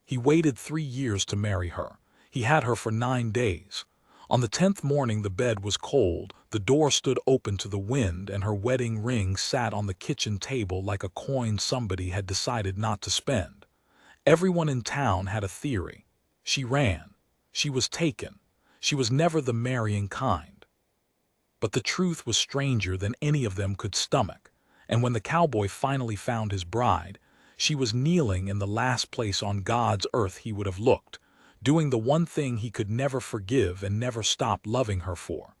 He waited 3 years to marry her. He had her for 9 days. On the 10th morning the bed was cold, the door stood open to the wind, and her wedding ring sat on the kitchen table like a coin somebody had decided not to spend. Everyone in town had a theory. She ran. She was taken. She was never the marrying kind. But the truth was stranger than any of them could stomach, and when the cowboy finally found his bride, she was kneeling in the last place on God's earth he would have looked, doing the one thing he could never forgive and never stop loving her for.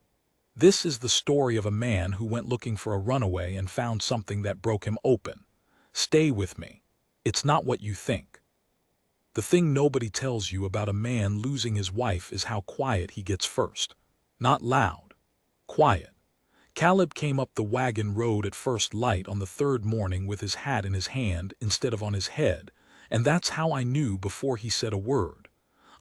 This is the story of a man who went looking for a runaway and found something that broke him open. Stay with me. It's not what you think. The thing nobody tells you about a man losing his wife is how quiet he gets first. Not loud. Quiet. Caleb came up the wagon road at first light on the 3rd morning with his hat in his hand instead of on his head, and that's how I knew before he said a word.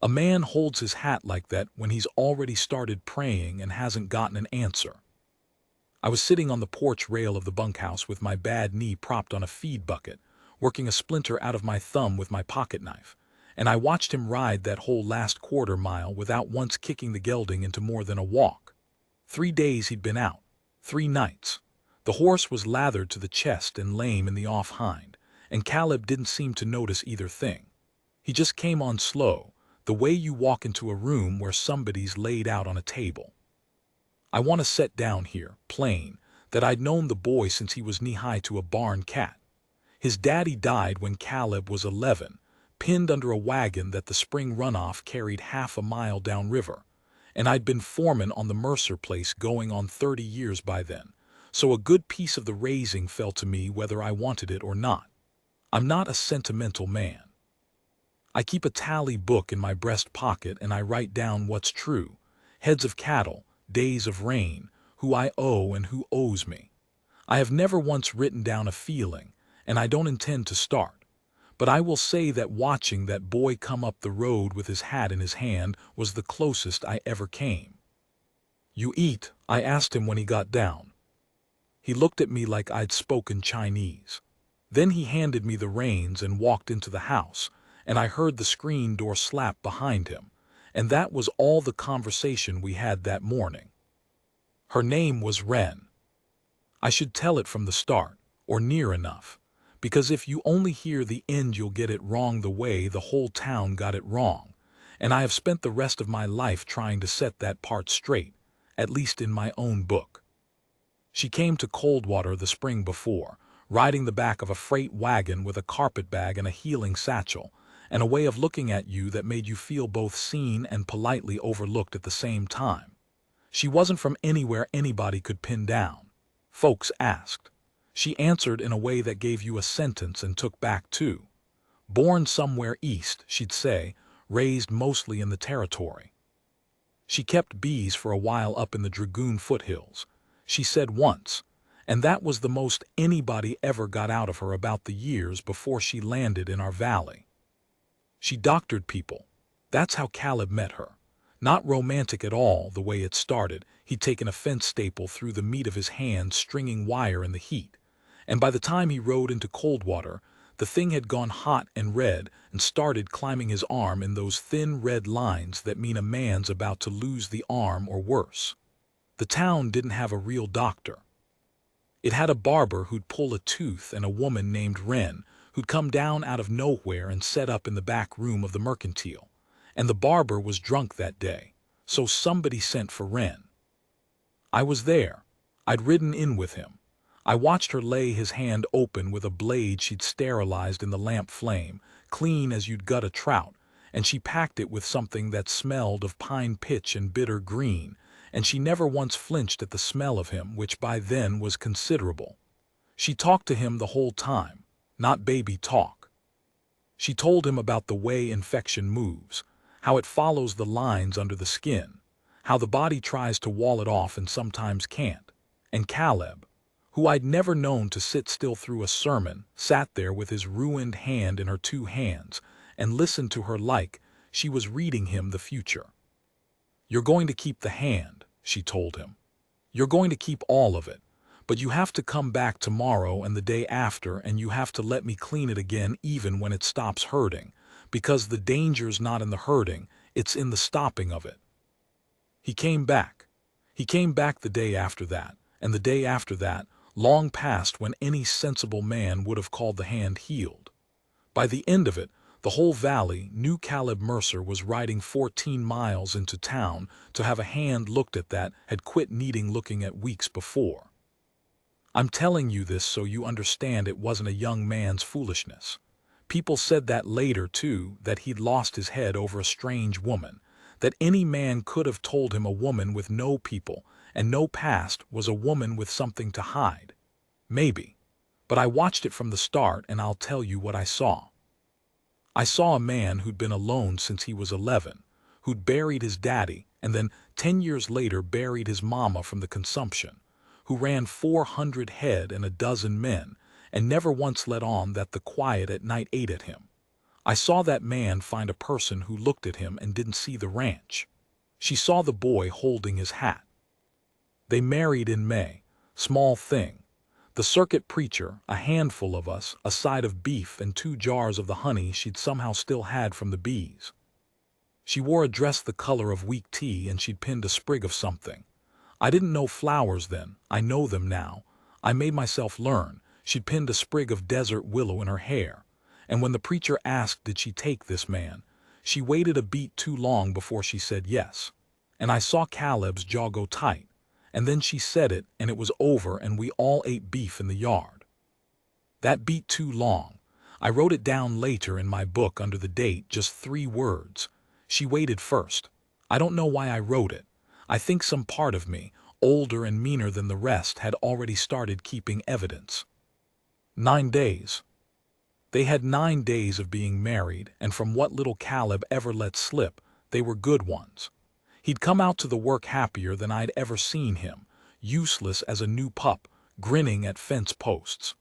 A man holds his hat like that when he's already started praying and hasn't gotten an answer. I was sitting on the porch rail of the bunkhouse with my bad knee propped on a feed bucket, working a splinter out of my thumb with my pocket knife, and I watched him ride that whole last quarter mile without once kicking the gelding into more than a walk. 3 days he'd been out. 3 nights. The horse was lathered to the chest and lame in the off hind, and Caleb didn't seem to notice either thing. He just came on slow, the way you walk into a room where somebody's laid out on a table. I want to set down here, plain, that I'd known the boy since he was knee-high to a barn cat. His daddy died when Caleb was 11, pinned under a wagon that the spring runoff carried half a mile downriver, and I'd been foreman on the Mercer place going on 30 years by then, so a good piece of the raising fell to me whether I wanted it or not. I'm not a sentimental man. I keep a tally book in my breast pocket and I write down what's true, heads of cattle, days of rain, who I owe and who owes me. I have never once written down a feeling, and I don't intend to start. But I will say that watching that boy come up the road with his hat in his hand was the closest I ever came. "You eat?" I asked him when he got down. He looked at me like I'd spoken Chinese. Then he handed me the reins and walked into the house, and I heard the screen door slap behind him, and that was all the conversation we had that morning. Her name was Wren. I should tell it from the start, or near enough, because if you only hear the end you'll get it wrong the way the whole town got it wrong, and I have spent the rest of my life trying to set that part straight, at least in my own book. She came to Coldwater the spring before, riding the back of a freight wagon with a carpet bag and a healing satchel, and a way of looking at you that made you feel both seen and politely overlooked at the same time. She wasn't from anywhere anybody could pin down. Folks asked. She answered in a way that gave you a sentence and took back too. Born somewhere east, she'd say, raised mostly in the territory. She kept bees for a while up in the Dragoon foothills, she said once, and that was the most anybody ever got out of her about the years before she landed in our valley. She doctored people. That's how Caleb met her. Not romantic at all the way it started. He'd taken a fence staple through the meat of his hand stringing wire in the heat, and by the time he rode into Coldwater, the thing had gone hot and red and started climbing his arm in those thin red lines that mean a man's about to lose the arm or worse. The town didn't have a real doctor. It had a barber who'd pull a tooth and a woman named Wren who'd come down out of nowhere and set up in the back room of the mercantile. And the barber was drunk that day, so somebody sent for Wren. I was there. I'd ridden in with him. I watched her lay his hand open with a blade she'd sterilized in the lamp flame, clean as you'd gut a trout, and she packed it with something that smelled of pine pitch and bitter green, and she never once flinched at the smell of him, which by then was considerable. She talked to him the whole time, not baby talk. She told him about the way infection moves, how it follows the lines under the skin, how the body tries to wall it off and sometimes can't, and Caleb, who I'd never known to sit still through a sermon, sat there with his ruined hand in her 2 hands and listened to her like she was reading him the future. "You're going to keep the hand," she told him. "You're going to keep all of it, but you have to come back tomorrow and the day after, and you have to let me clean it again even when it stops hurting, because the danger's not in the hurting, it's in the stopping of it. He came back. He came back the day after that, and the day after that, long past when any sensible man would have called the hand healed. By the end of it, the whole valley knew Caleb Mercer was riding 14 miles into town to have a hand looked at that had quit needing looking at weeks before. I'm telling you this so you understand it wasn't a young man's foolishness. People said that later, too, that he'd lost his head over a strange woman, that any man could have told him a woman with no people and no past was a woman with something to hide. Maybe. But I watched it from the start, and I'll tell you what I saw. I saw a man who'd been alone since he was 11, who'd buried his daddy and then 10 years later buried his mama from the consumption, who ran 400 head and a dozen men, and never once let on that the quiet at night ate at him. I saw that man find a person who looked at him and didn't see the ranch. She saw the boy holding his hat. They married in May. Small thing. The circuit preacher, a handful of us, a side of beef and 2 jars of the honey she'd somehow still had from the bees. She wore a dress the color of weak tea, and she'd pinned a sprig of something. I didn't know flowers then. I know them now. I made myself learn. She'd pinned a sprig of desert willow in her hair. And when the preacher asked did she take this man, she waited a beat too long before she said yes. And I saw Caleb's jaw go tight. And then she said it, and it was over, and we all ate beef in the yard. That beat too long. I wrote it down later in my book under the date, just 3 words. She waited first. I don't know why I wrote it. I think some part of me, older and meaner than the rest, had already started keeping evidence. 9 days. They had 9 days of being married, and from what little Caleb ever let slip, they were good ones. He'd come out to the work happier than I'd ever seen him, useless as a new pup, grinning at fence posts.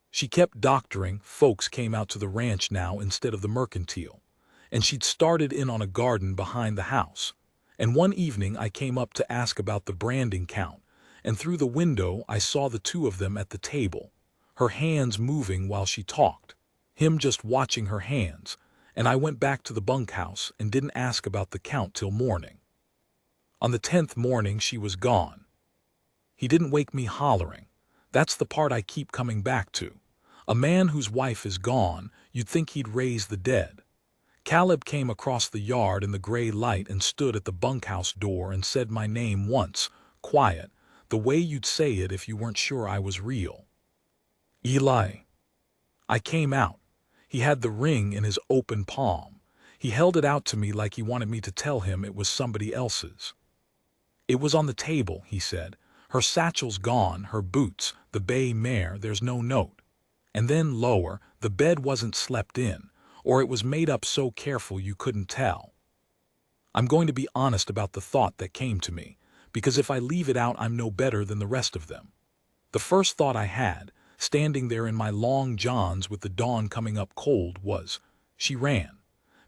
She kept doctoring. Folks came out to the ranch now instead of the mercantile, and she'd started in on a garden behind the house. And one evening I came up to ask about the branding count, and through the window I saw the 2 of them at the table, her hands moving while she talked, him just watching her hands, and I went back to the bunkhouse and didn't ask about the count till morning. On the 10th morning she was gone. He didn't wake me hollering. That's the part I keep coming back to. A man whose wife is gone, you'd think he'd raise the dead. Caleb came across the yard in the gray light and stood at the bunkhouse door and said my name once, quiet, the way you'd say it if you weren't sure I was real. Eli. I came out. He had the ring in his open palm. He held it out to me like he wanted me to tell him it was somebody else's. It was on the table, he said. Her satchel's gone, her boots, the bay mare, there's no note. And then lower, the bed wasn't slept in, or it was made up so careful you couldn't tell. I'm going to be honest about the thought that came to me, because if I leave it out I'm no better than the rest of them. The first thought I had, standing there in my long johns with the dawn coming up cold, was, she ran.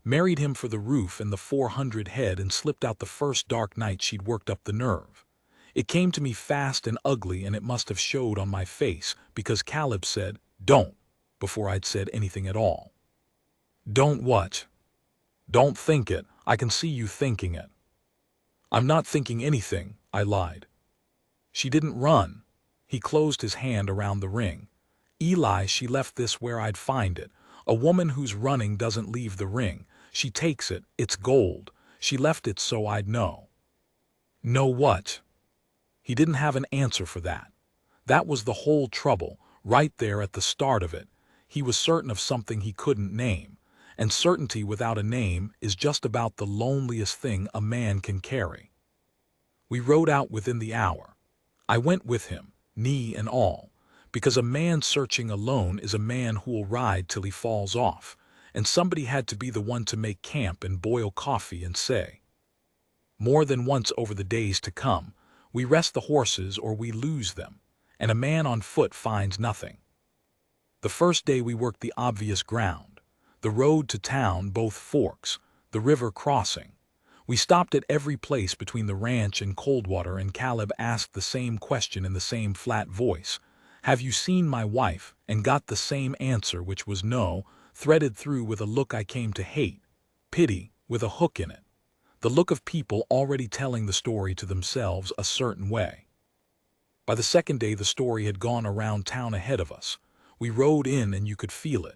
Married him for the roof and the 400 head and slipped out the first dark night she'd worked up the nerve. It came to me fast and ugly, and it must have showed on my face because Caleb said, "Don't," before I'd said anything at all. Don't what? Don't think it. I can see you thinking it. I'm not thinking anything, I lied. She didn't run. He closed his hand around the ring. Eli, she left this where I'd find it. A woman who's running doesn't leave the ring. She takes it. It's gold. She left it so I'd know. Know what? He didn't have an answer for that. That was the whole trouble, right there at the start of it. He was certain of something he couldn't name, and certainty without a name is just about the loneliest thing a man can carry. We rode out within the hour. I went with him, knee and all, because a man searching alone is a man who'll ride till he falls off, and somebody had to be the one to make camp and boil coffee and say. More than once over the days to come, we rest the horses or we lose them, and a man on foot finds nothing. The first day we worked the obvious ground, the road to town, both forks, the river crossing. We stopped at every place between the ranch and Coldwater, and Caleb asked the same question in the same flat voice. Have you seen my wife? And got the same answer, which was no, threaded through with a look I came to hate, pity with a hook in it, the look of people already telling the story to themselves a certain way. By the second day the story had gone around town ahead of us. We rode in and you could feel it.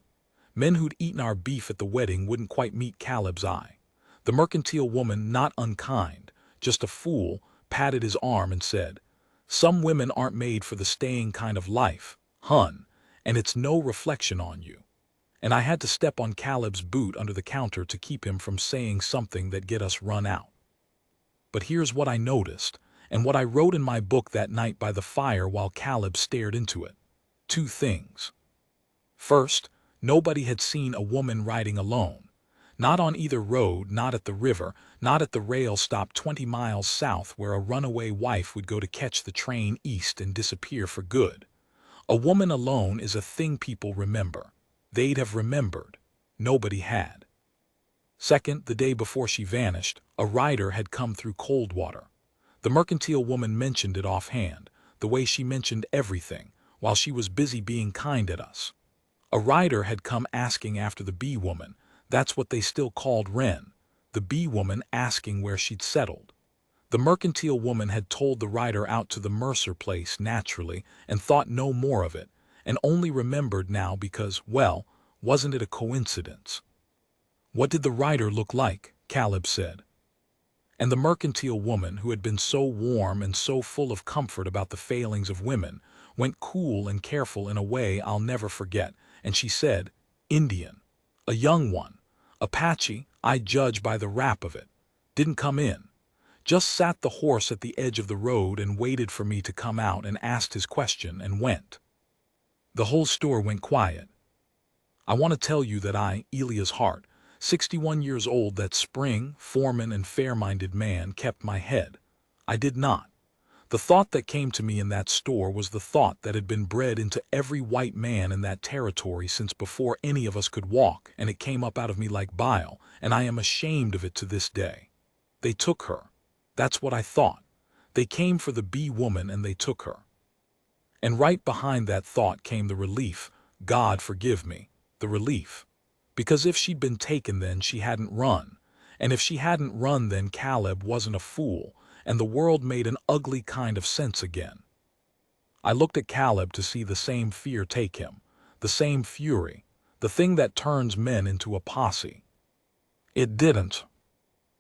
Men who'd eaten our beef at the wedding wouldn't quite meet Caleb's eye. The mercantile woman, not unkind, just a fool, patted his arm and said, "Some women aren't made for the staying kind of life, hun, and it's no reflection on you." And I had to step on Caleb's boot under the counter to keep him from saying something that'd get us run out. But here's what I noticed, and what I wrote in my book that night by the fire while Caleb stared into it. Two things. First, nobody had seen a woman riding alone. Not on either road, not at the river, not at the rail stop 20 miles south where a runaway wife would go to catch the train east and disappear for good. A woman alone is a thing people remember. They'd have remembered. Nobody had. Second, the day before she vanished, a rider had come through Coldwater. The mercantile woman mentioned it offhand, the way she mentioned everything, while she was busy being kind at us. A rider had come asking after the bee woman. That's what they still called Wren, the bee woman, asking where she'd settled. The mercantile woman had told the rider out to the Mercer place naturally and thought no more of it, and only remembered now because, well, wasn't it a coincidence? "What did the rider look like?" Caleb said. And the mercantile woman, who had been so warm and so full of comfort about the failings of women, went cool and careful in a way I'll never forget, and she said, "Indian. A young one. Apache, I judge by the rap of it. Didn't come in. Just sat the horse at the edge of the road and waited for me to come out and asked his question and went." The whole store went quiet. I want to tell you that I, Elias Hart, 61 years old that spring, foreman and fair-minded man, kept my head. I did not. The thought that came to me in that store was the thought that had been bred into every white man in that territory since before any of us could walk, and it came up out of me like bile, and I am ashamed of it to this day. They took her. That's what I thought. They came for the bee woman and they took her. And right behind that thought came the relief. God forgive me, the relief. Because if she'd been taken then she hadn't run. And if she hadn't run then Caleb wasn't a fool, and the world made an ugly kind of sense again. I looked at Caleb to see the same fear take him, the same fury, the thing that turns men into a posse. It didn't.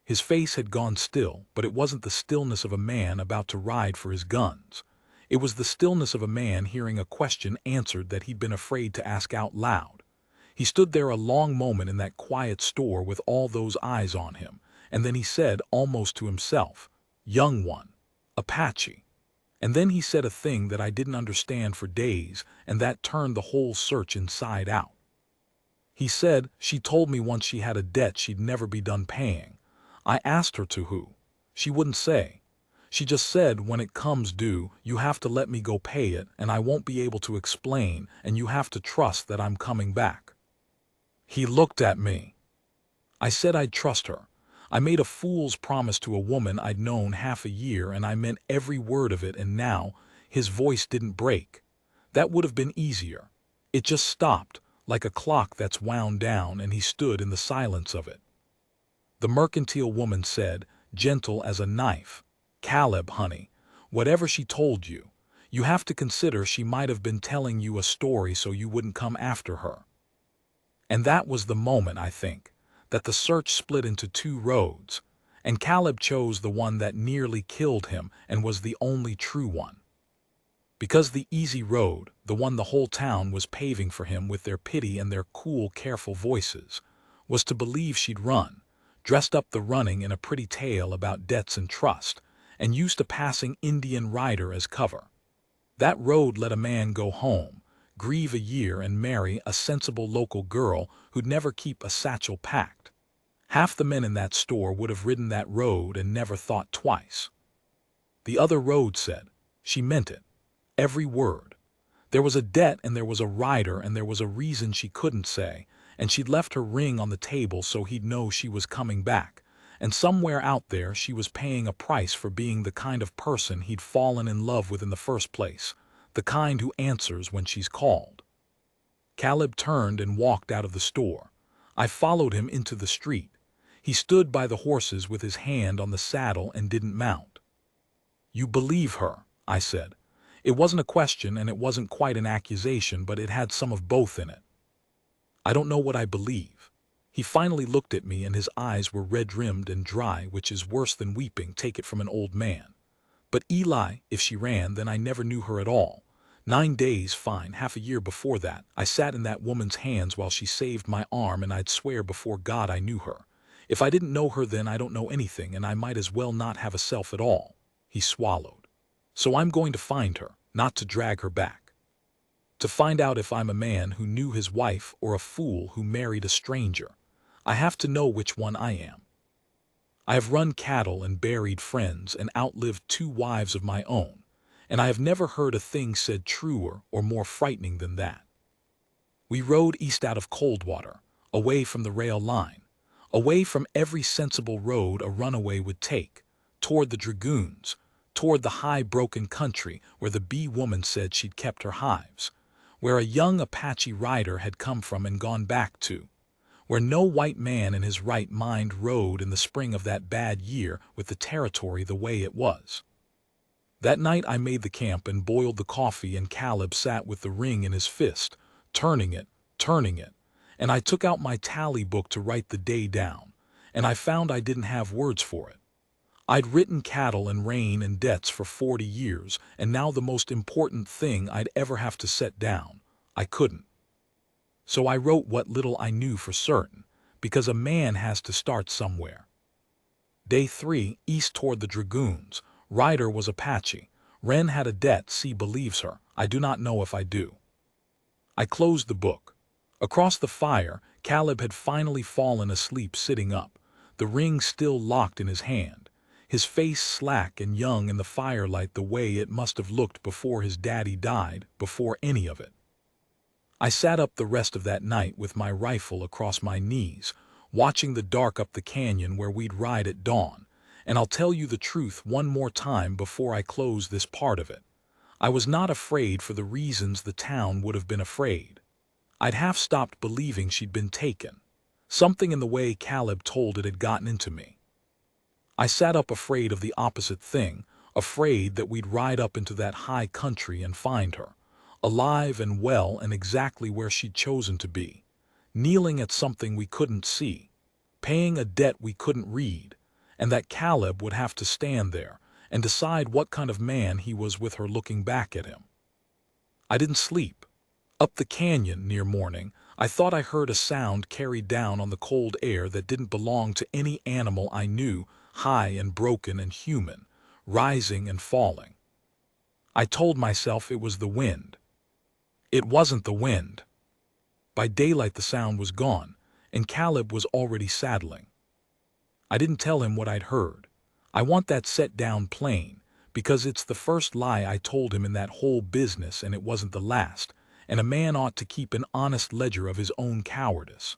His face had gone still, but it wasn't the stillness of a man about to ride for his guns. It was the stillness of a man hearing a question answered that he'd been afraid to ask out loud. He stood there a long moment in that quiet store with all those eyes on him, and then he said, almost to himself, "Young one, Apache." And then he said a thing that I didn't understand for days, and that turned the whole search inside out. He said, "She told me once she had a debt she'd never be done paying. I asked her to who. She wouldn't say. She just said, when it comes due, you have to let me go pay it, and I won't be able to explain, and you have to trust that I'm coming back." He looked at me. I said I'd trust her. I made a fool's promise to a woman I'd known half a year, and I meant every word of it, and now, his voice didn't break. That would have been easier. It just stopped, like a clock that's wound down, and he stood in the silence of it. The mercantile woman said, gentle as a knife, "Caleb, honey, whatever she told you, you have to consider she might have been telling you a story so you wouldn't come after her." And that was the moment, I think, that the search split into two roads, and Caleb chose the one that nearly killed him and was the only true one. Because the easy road, the one the whole town was paving for him with their pity and their cool, careful voices, was to believe she'd run, dressed up the running in a pretty tale about debts and trust, and used a passing Indian rider as cover. That road let a man go home, grieve a year, and marry a sensible local girl who'd never keep a satchel packed. Half the men in that store would have ridden that road and never thought twice. The other road said, she meant it, every word. There was a debt and there was a rider and there was a reason she couldn't say, and she'd left her ring on the table so he'd know she was coming back, and somewhere out there she was paying a price for being the kind of person he'd fallen in love with in the first place, the kind who answers when she's called. Caleb turned and walked out of the store. I followed him into the street. He stood by the horses with his hand on the saddle and didn't mount. "You believe her," I said. It wasn't a question and it wasn't quite an accusation, but it had some of both in it. "I don't know what I believe." He finally looked at me and his eyes were red-rimmed and dry, which is worse than weeping, take it from an old man. "But Eli, if she ran, then I never knew her at all. 9 days, fine, half a year before that, I sat in that woman's hands while she saved my arm, and I'd swear before God I knew her. If I didn't know her then I don't know anything, and I might as well not have a self at all." He swallowed. "So I'm going to find her, not to drag her back. To find out if I'm a man who knew his wife or a fool who married a stranger. I have to know which one I am. I have run cattle and buried friends and outlived 2 wives of my own, and I have never heard a thing said truer or more frightening than that." We rode east out of Coldwater, away from the rail line, away from every sensible road a runaway would take, toward the Dragoons, toward the high broken country where the bee woman said she'd kept her hives, where a young Apache rider had come from and gone back to, where no white man in his right mind rode in the spring of that bad year with the territory the way it was. That night I made the camp and boiled the coffee, and Caleb sat with the ring in his fist, turning it, and I took out my tally book to write the day down, and I found I didn't have words for it. I'd written cattle and rain and debts for 40 years, and now the most important thing I'd ever have to set down, I couldn't. So I wrote what little I knew for certain, because a man has to start somewhere. Day 3, east toward the Dragoons. Rider was Apache. Wren had a debt. C believes her. I do not know if I do. I closed the book. Across the fire, Caleb had finally fallen asleep sitting up, the ring still locked in his hand, his face slack and young in the firelight the way it must have looked before his daddy died, before any of it. I sat up the rest of that night with my rifle across my knees, watching the dark up the canyon where we'd ride at dawn, and I'll tell you the truth one more time before I close this part of it. I was not afraid for the reasons the town would have been afraid. I'd half stopped believing she'd been taken. Something in the way Caleb told it had gotten into me. I sat up afraid of the opposite thing, afraid that we'd ride up into that high country and find her, alive and well and exactly where she'd chosen to be, kneeling at something we couldn't see, paying a debt we couldn't read, and that Caleb would have to stand there and decide what kind of man he was with her looking back at him. I didn't sleep. Up the canyon near morning, I thought I heard a sound carried down on the cold air that didn't belong to any animal I knew, high and broken and human, rising and falling. I told myself it was the wind. It wasn't the wind. By daylight the sound was gone, and Caleb was already saddling. I didn't tell him what I'd heard. I want that set down plain, because it's the first lie I told him in that whole business, and it wasn't the last, and a man ought to keep an honest ledger of his own cowardice.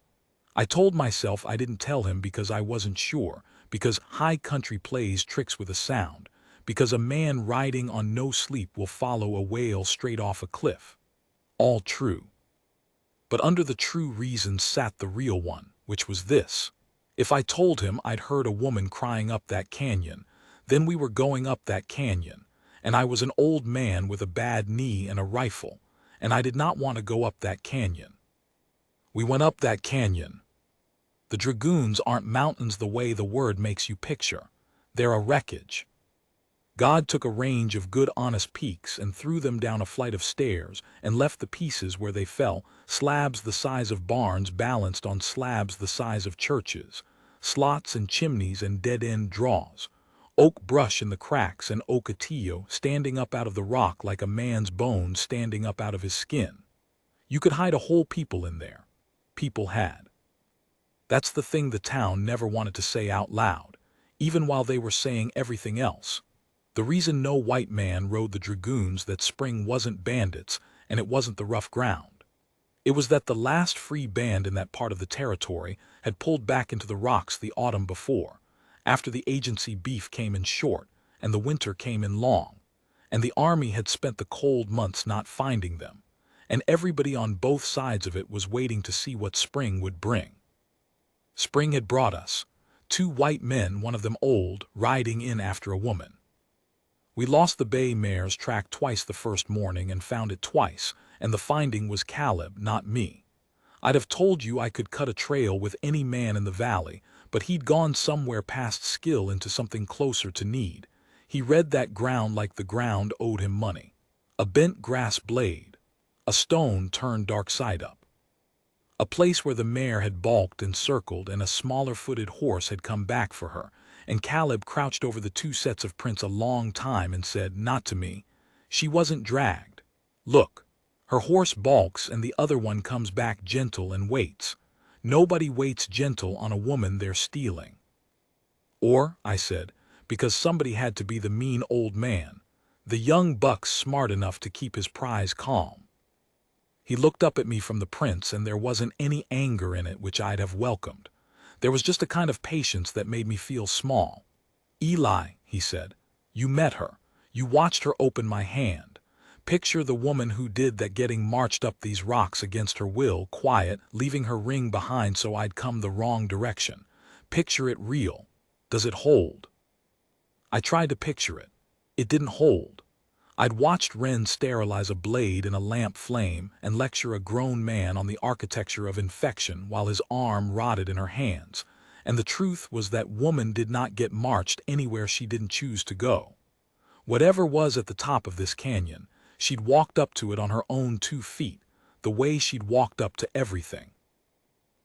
I told myself I didn't tell him because I wasn't sure, because high country plays tricks with a sound, because a man riding on no sleep will follow a whale straight off a cliff. All true. But under the true reason sat the real one, which was this. If I told him I'd heard a woman crying up that canyon, then we were going up that canyon, and I was an old man with a bad knee and a rifle, and I did not want to go up that canyon. We went up that canyon. The Dragoons aren't mountains the way the word makes you picture. They're a wreckage. God took a range of good honest peaks and threw them down a flight of stairs and left the pieces where they fell, slabs the size of barns balanced on slabs the size of churches, slots and chimneys and dead-end draws, oak brush in the cracks and ocotillo standing up out of the rock like a man's bones standing up out of his skin. You could hide a whole people in there. People had. That's the thing the town never wanted to say out loud, even while they were saying everything else. The reason no white man rode the Dragoons that spring wasn't bandits, and it wasn't the rough ground. It was that the last free band in that part of the territory had pulled back into the rocks the autumn before, after the agency beef came in short and the winter came in long, and the army had spent the cold months not finding them, and everybody on both sides of it was waiting to see what spring would bring. Spring had brought us. 2 white men, one of them old, riding in after a woman. We lost the bay mare's track twice the first morning and found it twice, and the finding was Caleb, not me. I'd have told you I could cut a trail with any man in the valley, but he'd gone somewhere past skill into something closer to need. He read that ground like the ground owed him money. A bent grass blade. A stone turned dark side up. A place where the mare had balked and circled and a smaller-footed horse had come back for her, and Caleb crouched over the 2 sets of prints a long time and said, "Not to me. She wasn't dragged. Look, her horse balks and the other one comes back gentle and waits. Nobody waits gentle on a woman they're stealing." "Or," I said, "because somebody had to be the mean old man. The young buck's smart enough to keep his prize calm." He looked up at me from the prints, and there wasn't any anger in it which I'd have welcomed. There was just a kind of patience that made me feel small. "Eli," he said, "you met her. You watched her open my hand. Picture the woman who did that getting marched up these rocks against her will, quiet, leaving her ring behind so I'd come the wrong direction. Picture it real. Does it hold?" I tried to picture it. It didn't hold. I'd watched Wren sterilize a blade in a lamp flame and lecture a grown man on the architecture of infection while his arm rotted in her hands, and the truth was that woman did not get marched anywhere she didn't choose to go. Whatever was at the top of this canyon, she'd walked up to it on her own 2 feet, the way she'd walked up to everything.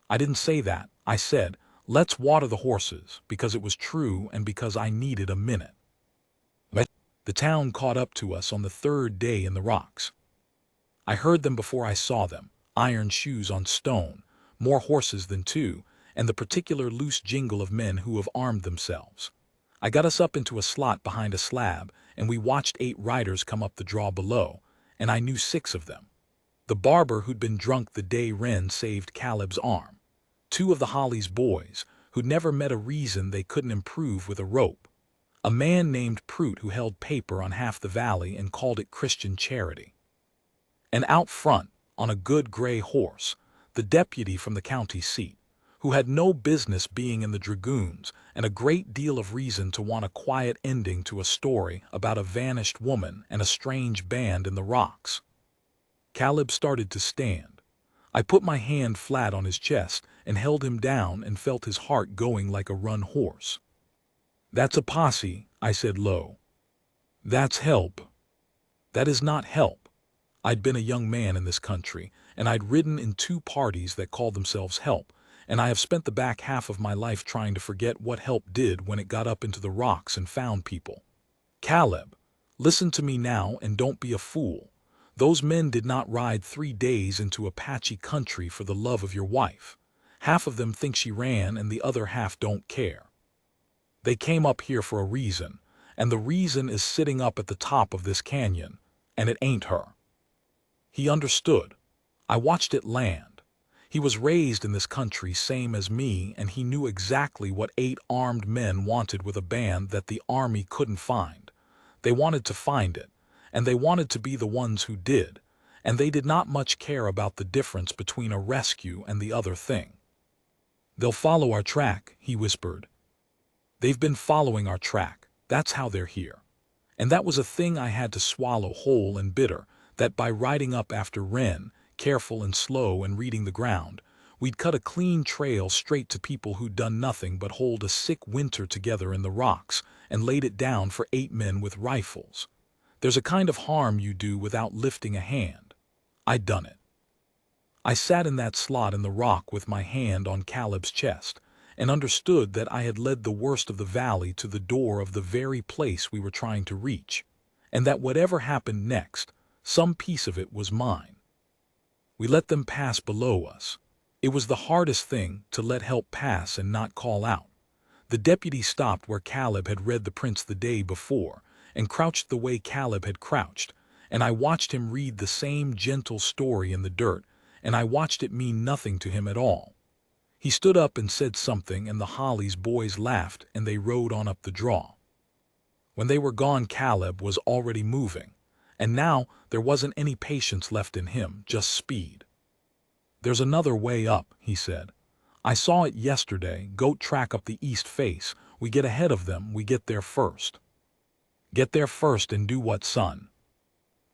I didn't say that. I said, "Let's water the horses," because it was true and because I needed a minute. The town caught up to us on the 3rd day in the rocks. I heard them before I saw them, iron shoes on stone, more horses than 2, and the particular loose jingle of men who have armed themselves. I got us up into a slot behind a slab, and we watched 8 riders come up the draw below, and I knew 6 of them. The barber who'd been drunk the day Wren saved Caleb's arm. 2 of the Holly's boys, who'd never met a reason they couldn't improve with a rope. A man named Prout who held paper on half the valley and called it Christian charity. And out front, on a good gray horse, the deputy from the county seat, who had no business being in the Dragoons and a great deal of reason to want a quiet ending to a story about a vanished woman and a strange band in the rocks. Caleb started to stand. I put my hand flat on his chest and held him down and felt his heart going like a run horse. "That's a posse," I said low. "That's help." "That is not help." I'd been a young man in this country, and I'd ridden in 2 parties that called themselves help, and I have spent the back half of my life trying to forget what help did when it got up into the rocks and found people. "Caleb, listen to me now and don't be a fool. Those men did not ride 3 days into Apache country for the love of your wife. Half of them think she ran and the other half don't care. They came up here for a reason, and the reason is sitting up at the top of this canyon, and it ain't her." He understood. I watched it land. He was raised in this country same as me, and he knew exactly what 8 armed men wanted with a band that the army couldn't find. They wanted to find it, and they wanted to be the ones who did, and they did not much care about the difference between a rescue and the other thing. "They'll follow our track," he whispered. "They've been following our track. That's how they're here." And that was a thing I had to swallow whole and bitter, that by riding up after Wren, careful and slow and reading the ground, we'd cut a clean trail straight to people who'd done nothing but hold a sick winter together in the rocks and laid it down for 8 men with rifles. There's a kind of harm you do without lifting a hand. I'd done it. I sat in that slot in the rock with my hand on Caleb's chest, and understood that I had led the worst of the valley to the door of the very place we were trying to reach, and that whatever happened next, some piece of it was mine. We let them pass below us. It was the hardest thing to let help pass and not call out. The deputy stopped where Caleb had read the prints the day before, and crouched the way Caleb had crouched, and I watched him read the same gentle story in the dirt, and I watched it mean nothing to him at all. He stood up and said something, and the Holly's boys laughed, and they rode on up the draw. When they were gone, Caleb was already moving, And now there wasn't any patience left in him, just speed. "There's another way up," he said. "I saw it yesterday, goat track up the east face. We get ahead of them, we get there first." "Get there first and do what, son?"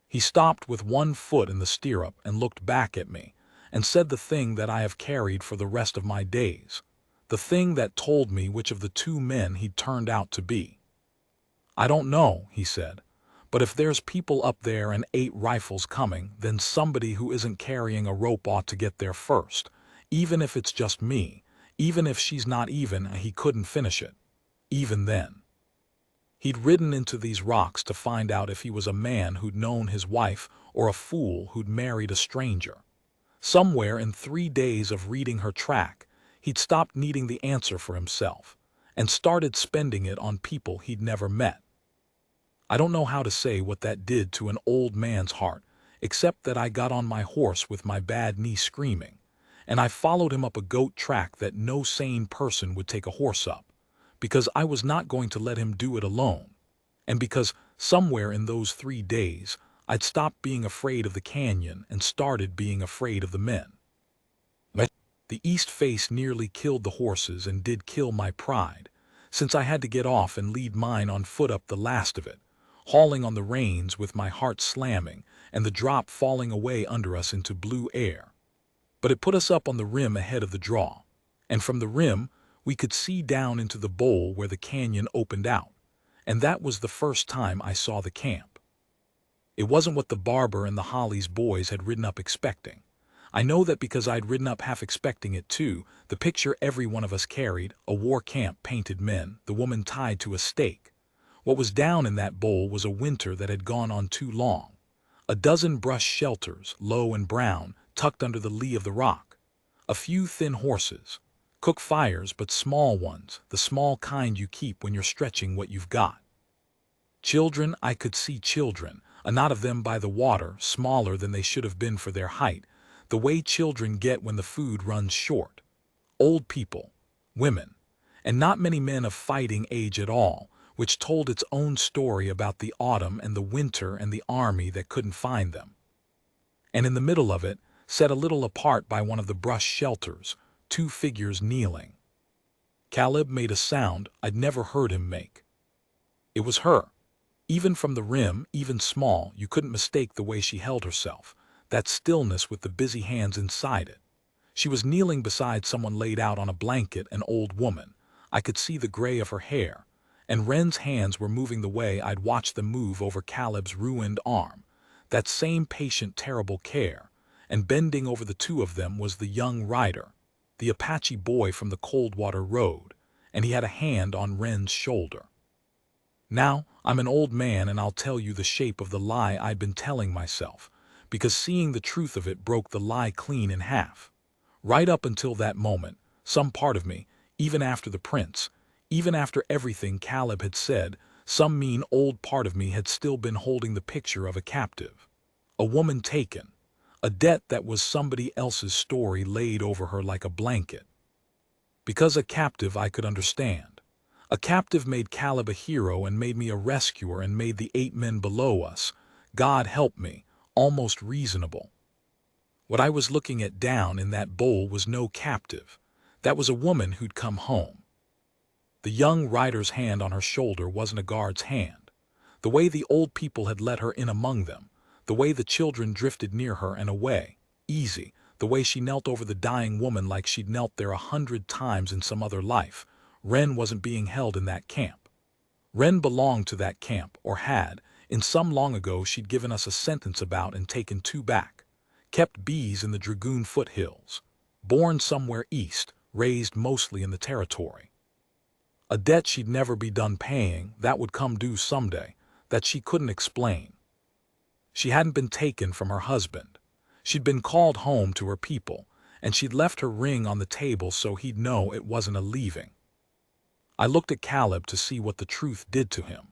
He stopped with one foot in the stirrup and looked back at me, and said the thing that I have carried for the rest of my days, the thing that told me which of the two men he'd turned out to be. "I don't know," he said, "but if there's people up there and 8 rifles coming, then somebody who isn't carrying a rope ought to get there first, even if it's just me, even if she's not even, he couldn't finish it. Even then." He'd ridden into these rocks to find out if he was a man who'd known his wife or a fool who'd married a stranger. Somewhere in 3 days of reading her track, he'd stopped needing the answer for himself and started spending it on people he'd never met. I don't know how to say what that did to an old man's heart, except that I got on my horse with my bad knee screaming, and I followed him up a goat track that no sane person would take a horse up, because I was not going to let him do it alone, and because somewhere in those 3 days I'd stopped being afraid of the canyon and started being afraid of the men. The east face nearly killed the horses and did kill my pride, since I had to get off and lead mine on foot up the last of it, hauling on the reins with my heart slamming and the drop falling away under us into blue air. But it put us up on the rim ahead of the draw, and from the rim we could see down into the bowl where the canyon opened out, and that was the first time I saw the camp. It wasn't what the barber and the Hollies boys had ridden up expecting. I know that because I'd ridden up half expecting it too, the picture every one of us carried, a war camp, painted men, the woman tied to a stake. What was down in that bowl was a winter that had gone on too long. A dozen brush shelters, low and brown, tucked under the lee of the rock. A few thin horses. Cook fires, but small ones, the small kind you keep when you're stretching what you've got. Children, I could see children, a knot of them by the water, smaller than they should have been for their height, the way children get when the food runs short. Old people, women, and not many men of fighting age at all, which told its own story about the autumn and the winter and the army that couldn't find them. And in the middle of it, set a little apart by one of the brush shelters, 2 figures kneeling. Caleb made a sound I'd never heard him make. It was her. Even from the rim, even small, you couldn't mistake the way she held herself, that stillness with the busy hands inside it. She was kneeling beside someone laid out on a blanket, an old woman. I could see the gray of her hair, and Wren's hands were moving the way I'd watched them move over Caleb's ruined arm, that same patient, terrible care, and bending over the 2 of them was the young rider, the Apache boy from the Coldwater Road, and he had a hand on Wren's shoulder. Now, I'm an old man and I'll tell you the shape of the lie I'd been telling myself, because seeing the truth of it broke the lie clean in half. Right up until that moment, some part of me, even after the prince, even after everything Caleb had said, some mean old part of me had still been holding the picture of a captive. A woman taken. A debt that was somebody else's story laid over her like a blanket. Because a captive I could understand. A captive made Caleb a hero and made me a rescuer and made the 8 men below us, God help me, almost reasonable. What I was looking at down in that bowl was no captive. That was a woman who'd come home. The young rider's hand on her shoulder wasn't a guard's hand. The way the old people had let her in among them, the way the children drifted near her and away, easy, the way she knelt over the dying woman like she'd knelt there 100 times in some other life. Wren wasn't being held in that camp. Wren belonged to that camp, or had, in some long ago she'd given us a sentence about and taken 2 back. Kept bees in the Dragoon foothills. Born somewhere east, raised mostly in the territory. A debt she'd never be done paying, that would come due someday, that she couldn't explain. She hadn't been taken from her husband. She'd been called home to her people, and she'd left her ring on the table so he'd know it wasn't a leaving. I looked at Caleb to see what the truth did to him.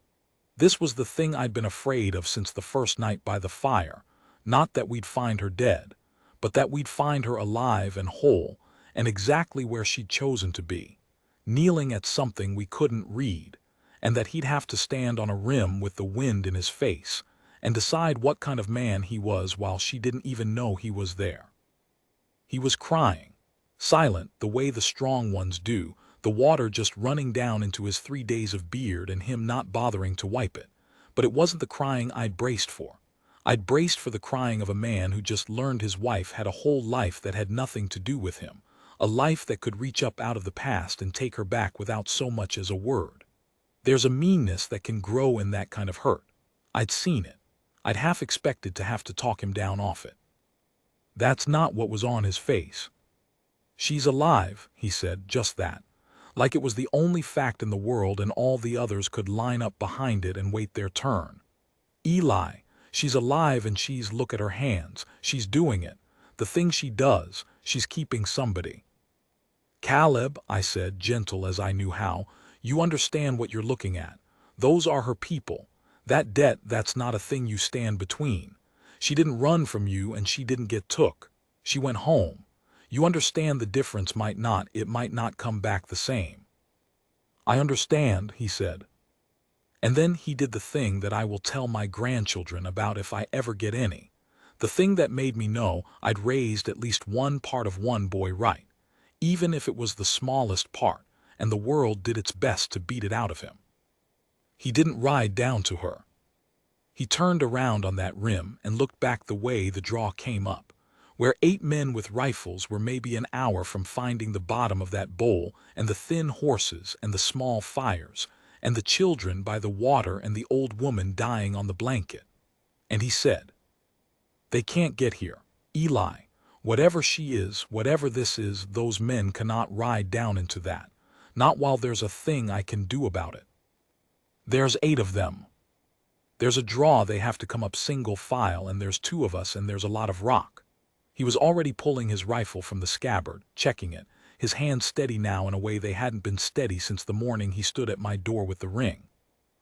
This was the thing I'd been afraid of since the first night by the fire, not that we'd find her dead, but that we'd find her alive and whole, and exactly where she'd chosen to be, kneeling at something we couldn't read, and that he'd have to stand on a rim with the wind in his face, and decide what kind of man he was while she didn't even know he was there. He was crying, silent the way the strong ones do, the water just running down into his 3 days of beard and him not bothering to wipe it. But it wasn't the crying I'd braced for. I'd braced for the crying of a man who just learned his wife had a whole life that had nothing to do with him, a life that could reach up out of the past and take her back without so much as a word. There's a meanness that can grow in that kind of hurt. I'd seen it. I'd half expected to have to talk him down off it. That's not what was on his face. "She's alive," he said, just that. Like it was the only fact in the world and all the others could line up behind it and wait their turn. "Eli, she's alive and look at her hands, she's doing it. The thing she does, she's keeping somebody." "Caleb," I said, gentle as I knew how, "you understand what you're looking at. Those are her people. That debt, that's not a thing you stand between. She didn't run from you and she didn't get took. She went home. You understand the difference it might not come back the same." "I understand," he said. And then he did the thing that I will tell my grandchildren about if I ever get any. The thing that made me know I'd raised at least one part of one boy right, even if it was the smallest part, and the world did its best to beat it out of him. He didn't ride down to her. He turned around on that rim and looked back the way the draw came up, where 8 men with rifles were maybe an hour from finding the bottom of that bowl, and the thin horses and the small fires, and the children by the water and the old woman dying on the blanket. And he said, "They can't get here. Eli, whatever she is, whatever this is, those men cannot ride down into that. Not while there's a thing I can do about it. There's 8 of them. There's a draw they have to come up single file, and there's 2 of us, and there's a lot of rock." He was already pulling his rifle from the scabbard, checking it, his hands steady now in a way they hadn't been steady since the morning he stood at my door with the ring.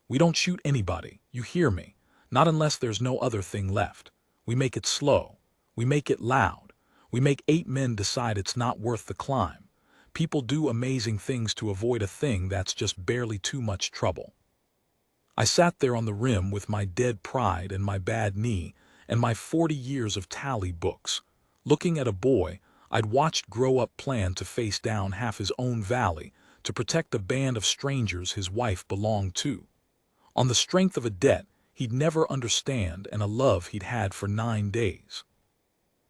"We don't shoot anybody, you hear me, not unless there's no other thing left. We make it slow. We make it loud. We make 8 men decide it's not worth the climb. People do amazing things to avoid a thing that's just barely too much trouble." I sat there on the rim with my dead pride and my bad knee and my 40 years of tally books, looking at a boy I'd watched grow up plan to face down half his own valley to protect a band of strangers his wife belonged to, on the strength of a debt he'd never understand and a love he'd had for 9 days.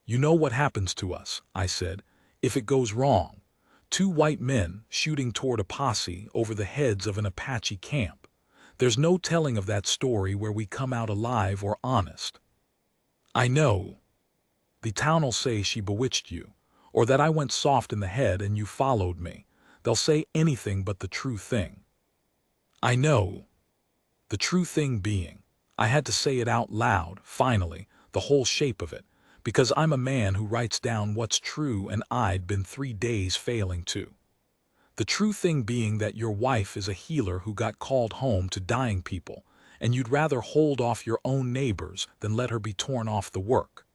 "You know what happens to us," I said, "if it goes wrong. 2 white men shooting toward a posse over the heads of an Apache camp. There's no telling of that story where we come out alive or honest. I know. The town'll say she bewitched you, or that I went soft in the head and you followed me. They'll say anything but the true thing. I know. The true thing being, I had to say it out loud, finally, the whole shape of it, because I'm a man who writes down what's true and I'd been 3 days failing to. The true thing being that your wife is a healer who got called home to dying people, and you'd rather hold off your own neighbors than let her be torn off the work."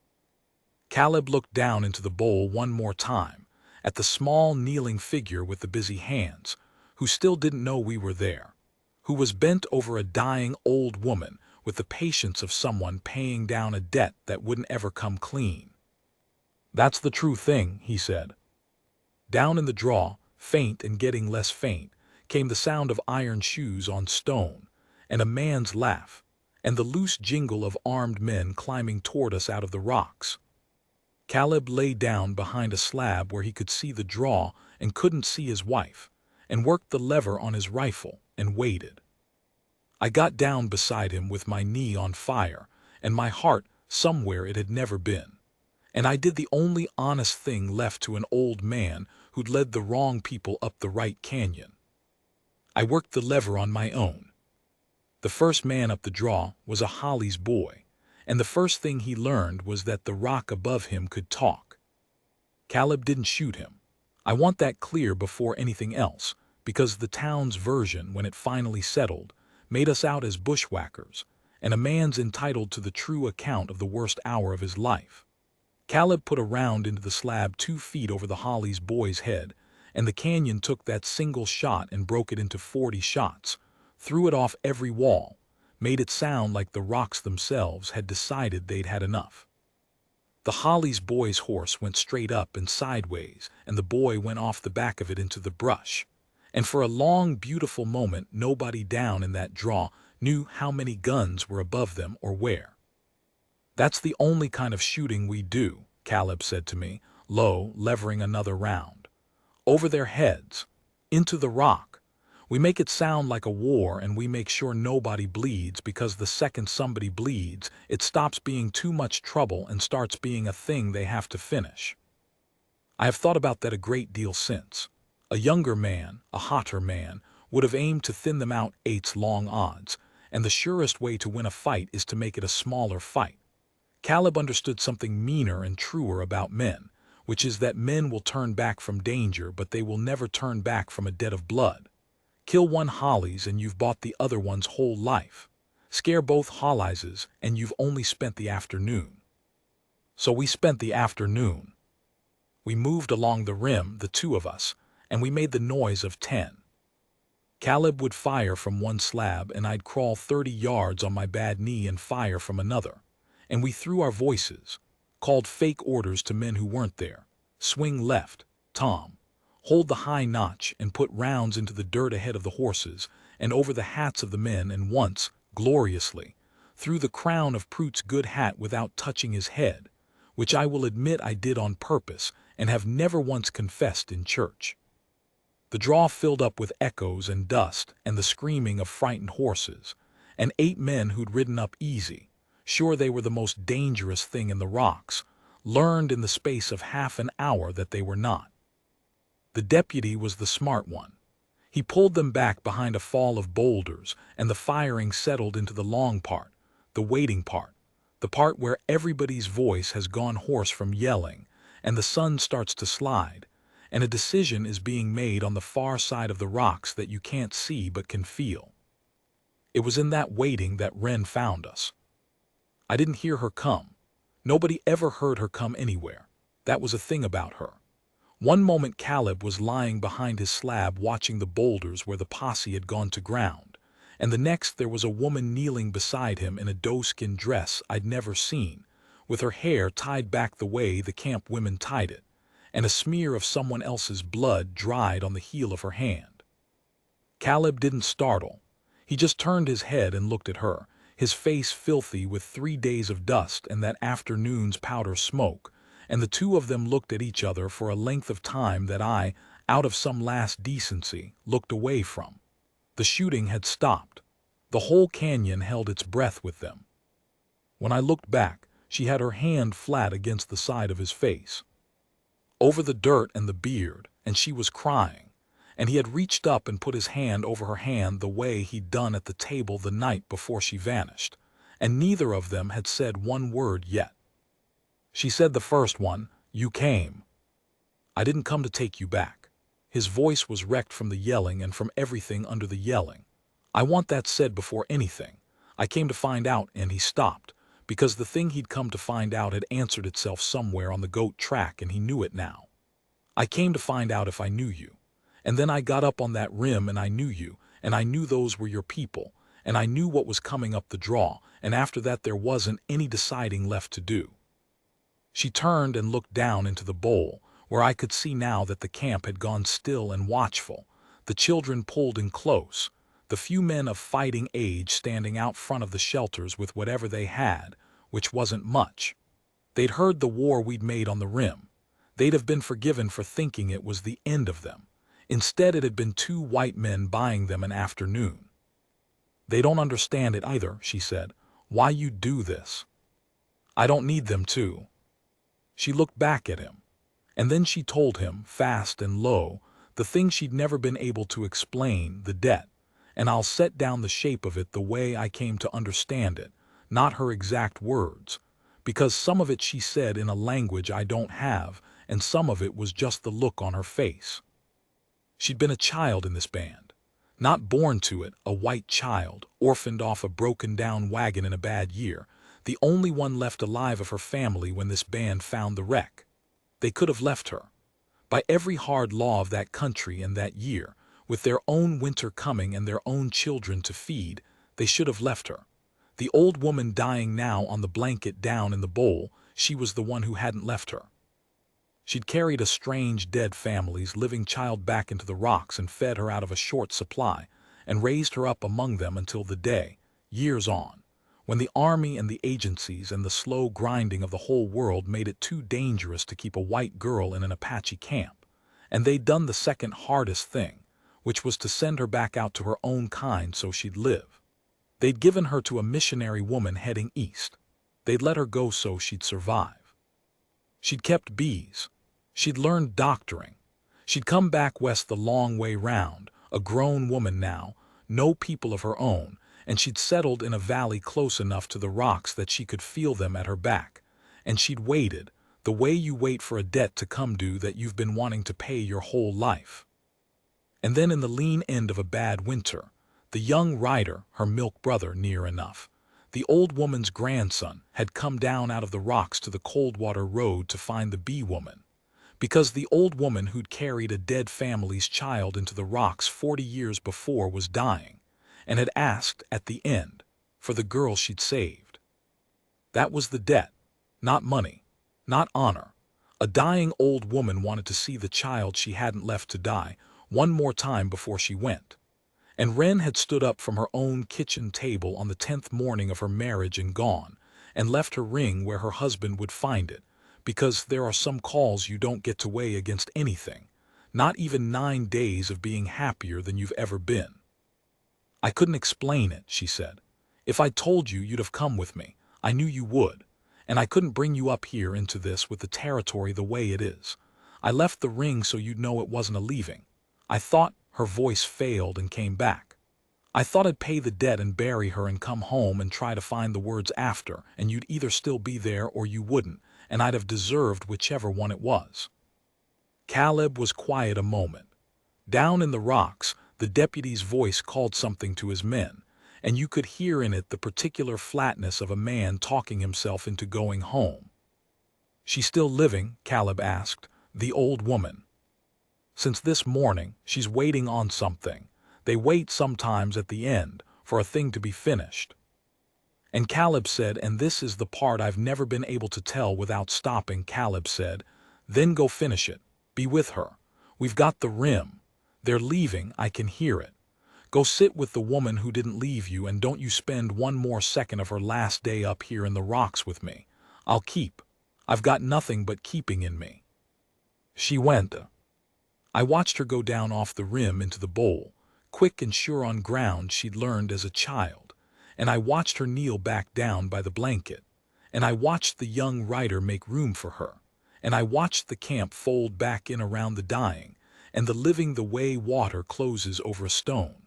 Caleb looked down into the bowl one more time, at the small kneeling figure with the busy hands, who still didn't know we were there, who was bent over a dying old woman with the patience of someone paying down a debt that wouldn't ever come clean. "That's the true thing," he said. Down in the draw, faint and getting less faint, came the sound of iron shoes on stone, and a man's laugh, and the loose jingle of armed men climbing toward us out of the rocks. Caleb lay down behind a slab where he could see the draw and couldn't see his wife, and worked the lever on his rifle and waited. I got down beside him with my knee on fire and my heart somewhere it had never been, and I did the only honest thing left to an old man who'd led the wrong people up the right canyon. I worked the lever on my own. The first man up the draw was a Holly's boy, and the first thing he learned was that the rock above him could talk. Caleb didn't shoot him. I want that clear before anything else, because the town's version, when it finally settled, made us out as bushwhackers, and a man's entitled to the true account of the worst hour of his life. Caleb put a round into the slab 2 feet over the Holly's boy's head, and the canyon took that single shot and broke it into 40 shots, threw it off every wall, made it sound like the rocks themselves had decided they'd had enough. The Holly's boy's horse went straight up and sideways, and the boy went off the back of it into the brush. And for a long, beautiful moment, nobody down in that draw knew how many guns were above them or where. "That's the only kind of shooting we do," Caleb said to me, low, levering another round. "Over their heads, into the rock. We make it sound like a war, and we make sure nobody bleeds, because the second somebody bleeds, it stops being too much trouble and starts being a thing they have to finish." I have thought about that a great deal since. A younger man, a hotter man, would have aimed to thin them out 8's long odds, and the surest way to win a fight is to make it a smaller fight. Caleb understood something meaner and truer about men, which is that men will turn back from danger, but they will never turn back from a debt of blood. Kill one Hollies and you've bought the other one's whole life. Scare both Hollises and you've only spent the afternoon. So we spent the afternoon. We moved along the rim, the two of us, and we made the noise of 10. Caleb would fire from one slab and I'd crawl 30 yards on my bad knee and fire from another. And we threw our voices, called fake orders to men who weren't there. Swing left, Tom. Hold the high notch and put rounds into the dirt ahead of the horses and over the hats of the men, and once, gloriously, threw the crown of Prute's good hat without touching his head, which I will admit I did on purpose and have never once confessed in church. The draw filled up with echoes and dust and the screaming of frightened horses, and 8 men who'd ridden up easy, sure they were the most dangerous thing in the rocks, learned in the space of half an hour that they were not. The deputy was the smart one. He pulled them back behind a fall of boulders, and the firing settled into the long part, the waiting part, the part where everybody's voice has gone hoarse from yelling, and the sun starts to slide, and a decision is being made on the far side of the rocks that you can't see but can feel. It was in that waiting that Wren found us. I didn't hear her come. Nobody ever heard her come anywhere. That was a thing about her. One moment Caleb was lying behind his slab watching the boulders where the posse had gone to ground, and the next there was a woman kneeling beside him in a doeskin dress I'd never seen, with her hair tied back the way the camp women tied it, and a smear of someone else's blood dried on the heel of her hand. Caleb didn't startle. He just turned his head and looked at her, his face filthy with 3 days of dust and that afternoon's powder smoke, and the two of them looked at each other for a length of time that I, out of some last decency, looked away from. The shooting had stopped. The whole canyon held its breath with them. When I looked back, she had her hand flat against the side of his face, over the dirt and the beard, and she was crying, and he had reached up and put his hand over her hand the way he'd done at the table the night before she vanished, and neither of them had said one word yet. She said the first one, "You came." "I didn't come to take you back." His voice was wrecked from the yelling and from everything under the yelling. "I want that said before anything. I came to find out," and he stopped, because the thing he'd come to find out had answered itself somewhere on the goat track and he knew it now. "I came to find out if I knew you. And then I got up on that rim and I knew you, and I knew those were your people, and I knew what was coming up the draw, and after that there wasn't any deciding left to do." She turned and looked down into the bowl, where I could see now that the camp had gone still and watchful, the children pulled in close, the few men of fighting age standing out front of the shelters with whatever they had, which wasn't much. They'd heard the war we'd made on the rim. They'd have been forgiven for thinking it was the end of them. Instead, it had been 2 white men buying them an afternoon. "They don't understand it either," she said. "Why you do this." "I don't need them to." She looked back at him, and then she told him, fast and low, the thing she'd never been able to explain, the debt, and I'll set down the shape of it the way I came to understand it, not her exact words, because some of it she said in a language I don't have, and some of it was just the look on her face. She'd been a child in this band, not born to it, a white child, orphaned off a broken-down wagon in a bad year, the only one left alive of her family when this band found the wreck. They could have left her. By every hard law of that country and that year, with their own winter coming and their own children to feed, They should have left her. The old woman dying now on the blanket down in the bowl, she was the one who hadn't left her. She'd carried a strange dead family's living child back into the rocks and fed her out of a short supply, and raised her up among them until the day, years on, when the army and the agencies and the slow grinding of the whole world made it too dangerous to keep a white girl in an Apache camp, and they'd done the second hardest thing, which was to send her back out to her own kind so she'd live. They'd given her to a missionary woman heading east. They'd let her go so she'd survive. She'd kept bees. She'd learned doctoring. She'd come back west the long way round, a grown woman now, no people of her own, and she'd settled in a valley close enough to the rocks that she could feel them at her back. And she'd waited, the way you wait for a debt to come due that you've been wanting to pay your whole life. And then in the lean end of a bad winter, the young rider, her milk brother near enough, the old woman's grandson, had come down out of the rocks to the Coldwater Road to find the bee woman, because the old woman who'd carried a dead family's child into the rocks 40 years before was dying, and had asked, at the end, for the girl she'd saved. That was the debt, not money, not honor. A dying old woman wanted to see the child she hadn't left to die one more time before she went. And Wren had stood up from her own kitchen table on the 10th morning of her marriage and gone, and left her ring where her husband would find it, because there are some calls you don't get to weigh against anything, not even 9 days of being happier than you've ever been. I couldn't explain it, she said. If I told you, you'd have come with me. I knew you would. And I couldn't bring you up here into this with the territory the way it is. I left the ring so you'd know it wasn't a leaving. I thought, her voice failed and came back. I thought I'd pay the debt and bury her and come home and try to find the words after, and you'd either still be there or you wouldn't, and I'd have deserved whichever one it was. Caleb was quiet a moment. Down in the rocks, the deputy's voice called something to his men, and you could hear in it the particular flatness of a man talking himself into going home. "She's still living?" Caleb asked, the old woman. "Since this morning, she's waiting on something. They wait sometimes at the end, for a thing to be finished." And Caleb said, and this is the part I've never been able to tell without stopping, Caleb said, "Then go finish it. Be with her. We've got the rim. They're leaving, I can hear it. Go sit with the woman who didn't leave you, and don't you spend one more second of her last day up here in the rocks with me. I'll keep. I've got nothing but keeping in me." She went. I watched her go down off the rim into the bowl, quick and sure on ground she'd learned as a child, and I watched her kneel back down by the blanket, and I watched the young rider make room for her, and I watched the camp fold back in around the dying, and the living the way water closes over a stone.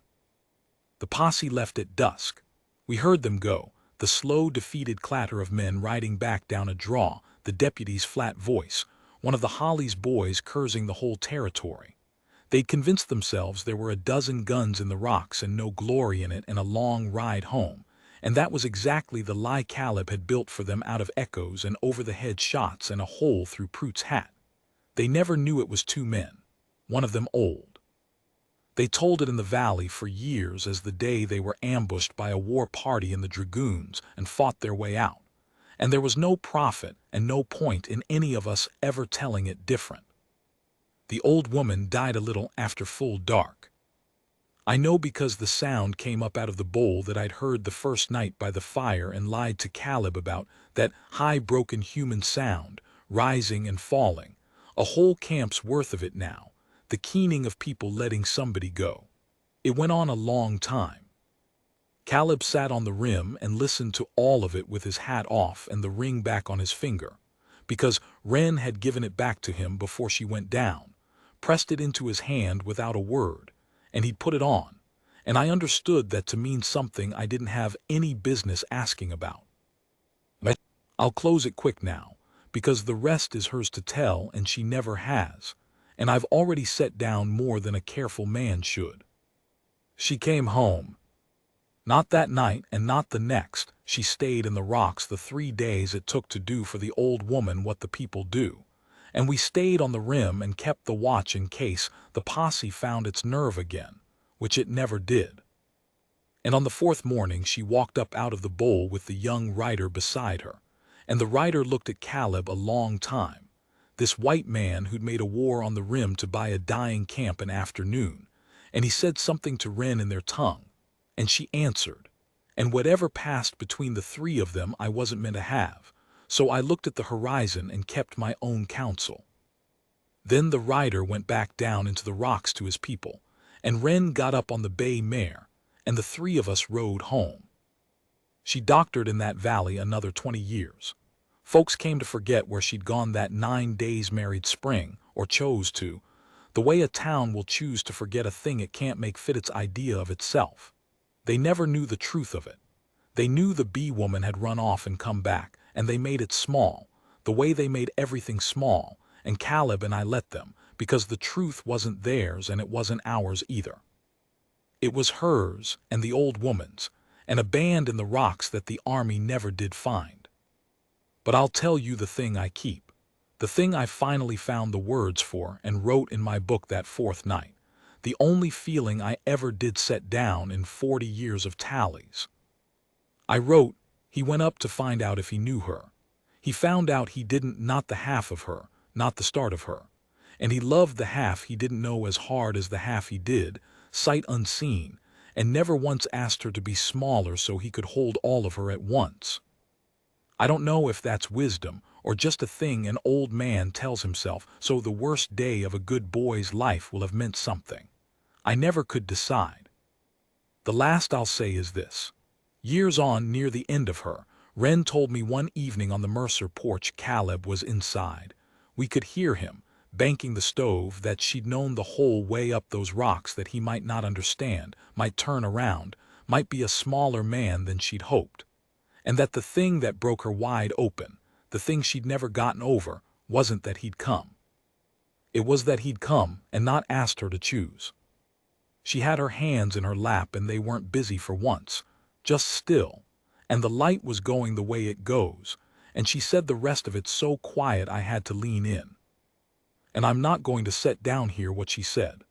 The posse left at dusk. We heard them go, the slow, defeated clatter of men riding back down a draw, the deputy's flat voice, one of the Holly's boys cursing the whole territory. They'd convinced themselves there were a dozen guns in the rocks and no glory in it, and a long ride home, and that was exactly the lie Caleb had built for them out of echoes and over-the-head shots and a hole through Prute's hat. They never knew it was 2 men, one of them old. They told it in the valley for years as the day they were ambushed by a war party in the Dragoons and fought their way out, and there was no profit and no point in any of us ever telling it different. The old woman died a little after full dark. I know because the sound came up out of the bowl that I'd heard the first night by the fire and lied to Caleb about, that high broken human sound, rising and falling, a whole camp's worth of it now, the keening of people letting somebody go. It went on a long time. Caleb sat on the rim and listened to all of it with his hat off and the ring back on his finger, because Wren had given it back to him before she went down, pressed it into his hand without a word, and he'd put it on, and I understood that to mean something I didn't have any business asking about. I'll close it quick now, because the rest is hers to tell and she never has, and I've already set down more than a careful man should. She came home. Not that night and not the next. She stayed in the rocks the 3 days it took to do for the old woman what the people do, and we stayed on the rim and kept the watch in case the posse found its nerve again, which it never did. And on the fourth morning she walked up out of the bowl with the young rider beside her. And the rider looked at Caleb a long time, this white man who'd made a war on the rim to buy a dying camp an afternoon. And he said something to Wren in their tongue, and she answered. And whatever passed between the three of them I wasn't meant to have, so I looked at the horizon and kept my own counsel. Then the rider went back down into the rocks to his people, and Wren got up on the bay mare, and the three of us rode home. She doctored in that valley another 20 years. Folks came to forget where she'd gone that 9 days married spring, or chose to, the way a town will choose to forget a thing it can't make fit its idea of itself. They never knew the truth of it. They knew the bee woman had run off and come back, and they made it small, the way they made everything small, and Caleb and I let them, because the truth wasn't theirs and it wasn't ours either. It was hers and the old woman's, and a band in the rocks that the army never did find. But I'll tell you the thing I keep, the thing I finally found the words for and wrote in my book that fourth night, the only feeling I ever did set down in 40 years of tallies. I wrote, he went up to find out if he knew her. He found out he didn't, not the half of her, not the start of her. And he loved the half he didn't know as hard as the half he did, sight unseen, and never once asked her to be smaller so he could hold all of her at once. I don't know if that's wisdom or just a thing an old man tells himself, so the worst day of a good boy's life will have meant something. I never could decide. The last I'll say is this. Years on, near the end of her, Wren told me one evening on the Mercer porch Caleb was inside. We could hear him, banking the stove, that she'd known the whole way up those rocks that he might not understand, might turn around, might be a smaller man than she'd hoped. And that the thing that broke her wide open, the thing she'd never gotten over, wasn't that he'd come. It was that he'd come and not asked her to choose. She had her hands in her lap and they weren't busy for once, just still, and the light was going the way it goes, and she said the rest of it so quiet I had to lean in. And I'm not going to set down here what she said.